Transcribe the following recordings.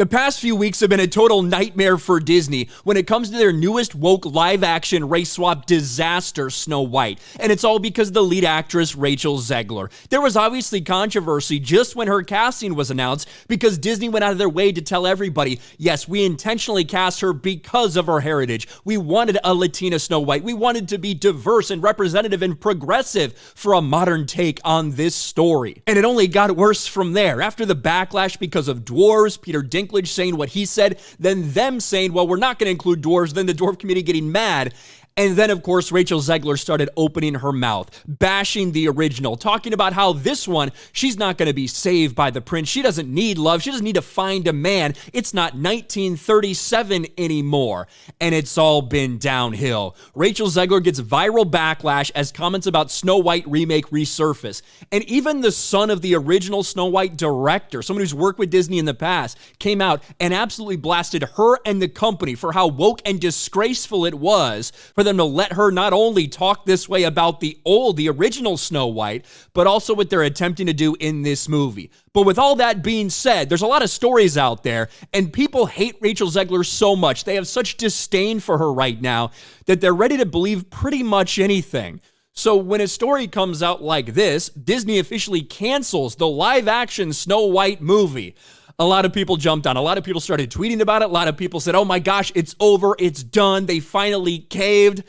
The past few weeks have been a total nightmare for Disney when it comes to their newest woke live-action race swap disaster, Snow White. And it's all because of the lead actress, Rachel Zegler. There was obviously controversy just when her casting was announced because Disney went out of their way to tell everybody, yes, we intentionally cast her because of her heritage. We wanted a Latina Snow White. We wanted to be diverse and representative and progressive for a modern take on this story. And it only got worse from there. After the backlash because of dwarves, Peter Dinklage saying what he said, then them saying, well, we're not going to include dwarves, then the dwarf community getting mad. And then, of course, Rachel Zegler started opening her mouth, bashing the original, talking about how this one, she's not going to be saved by the prince. She doesn't need love. She doesn't need to find a man. It's not 1937 anymore. And it's all been downhill. Rachel Zegler gets viral backlash as comments about Snow White remake resurface. And even the son of the original Snow White director, someone who's worked with Disney in the past, came out and absolutely blasted her and the company for how woke and disgraceful it was for them to let her not only talk this way about the original Snow White, but also what they're attempting to do in this movie. But with all that being said, there's a lot of stories out there, and people hate Rachel Zegler so much, they have such disdain for her right now, that they're ready to believe pretty much anything. So when a story comes out like this, Disney officially cancels the live-action Snow White movie. A lot of people jumped on. A lot of people started tweeting about it. A lot of people said, oh my gosh, it's over. It's done. They finally caved.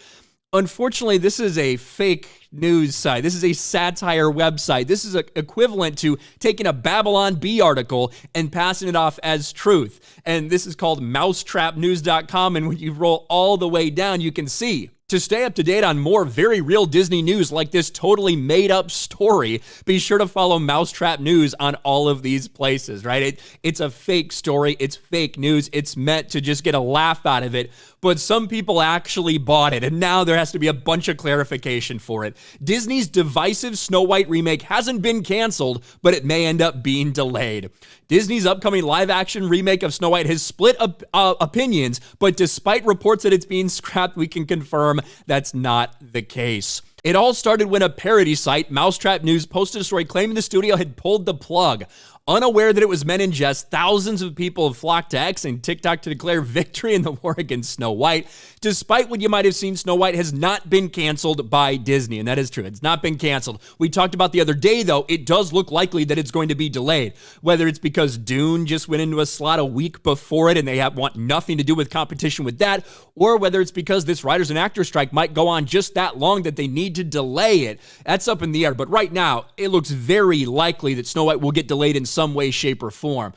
Unfortunately, this is a fake news site. This is a satire website. This is equivalent to taking a Babylon Bee article and passing it off as truth. And this is called mousetrapnews.com. And when you roll all the way down, you can see. To stay up to date on more very real Disney news like this totally made up story, be sure to follow Mousetrap News on all of these places, right? It's a fake story. It's fake news. It's meant to just get a laugh out of it. But some people actually bought it, and now there has to be a bunch of clarification for it. Disney's divisive Snow White remake hasn't been canceled, but it may end up being delayed. Disney's upcoming live-action remake of Snow White has split opinions, but despite reports that it's being scrapped, we can confirm that's not the case. It all started when a parody site, Mousetrap News, posted a story claiming the studio had pulled the plug. Unaware that it was meant in jest, thousands of people have flocked to X and TikTok to declare victory in the war against Snow White. Despite what you might have seen, Snow White has not been canceled by Disney, and that is true. It's not been canceled. We talked about the other day, though, it does look likely that it's going to be delayed. Whether it's because Dune just went into a slot a week before it and they want nothing to do with competition with that, or whether it's because this writers and actors strike might go on just that long that they need to delay it. That's up in the air. But right now, it looks very likely that Snow White will get delayed in some way, shape, or form.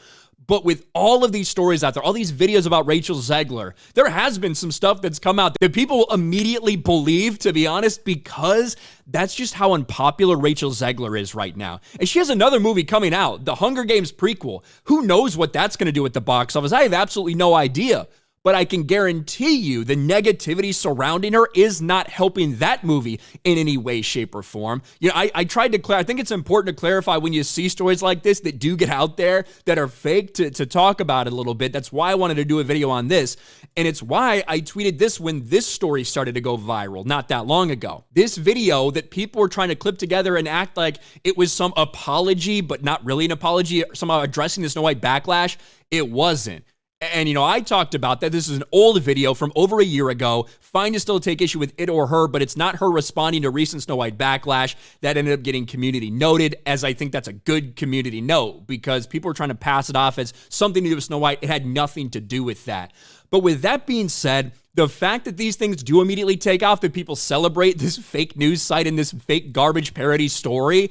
But with all of these stories out there, all these videos about Rachel Zegler, there has been some stuff that's come out that people immediately believe, to be honest, because that's just how unpopular Rachel Zegler is right now. And she has another movie coming out, the Hunger Games prequel. Who knows what that's going to do at the box office? I have absolutely no idea. But I can guarantee you the negativity surrounding her is not helping that movie in any way, shape, or form. You know, I tried to I think it's important to clarify when you see stories like this that do get out there that are fake to talk about it a little bit. That's why I wanted to do a video on this. And it's why I tweeted this when this story started to go viral not that long ago. This video that people were trying to clip together and act like it was some apology, but not really an apology, somehow addressing the Snow White backlash, it wasn't. And, you know, I talked about that. This is an old video from over a year ago. Fine to still take issue with it or her, but it's not her responding to recent Snow White backlash. That ended up getting community noted, as I think that's a good community note, because people were trying to pass it off as something to do with Snow White. It had nothing to do with that. But with that being said, the fact that these things do immediately take off, that people celebrate this fake news site and this fake garbage parody story,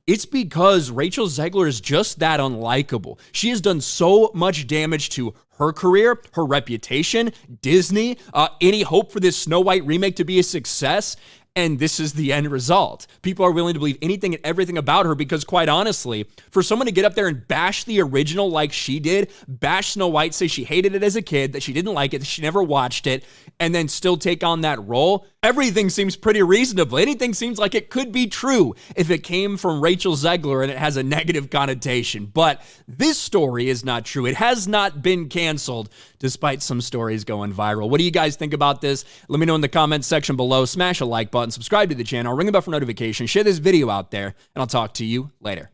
it's because Rachel Zegler is just that unlikable. She has done so much damage to her career, her reputation, Disney, any hope for this Snow White remake to be a success. And this is the end result. People are willing to believe anything and everything about her because, quite honestly, for someone to get up there and bash the original like she did, bash Snow White, say she hated it as a kid, that she didn't like it, that she never watched it, and then still take on that role, everything seems pretty reasonable. Anything seems like it could be true if it came from Rachel Zegler and it has a negative connotation. But this story is not true. It has not been canceled, despite some stories going viral. What do you guys think about this? Let me know in the comments section below. Smash a like button, subscribe to the channel, ring the bell for notifications, share this video out there, and I'll talk to you later.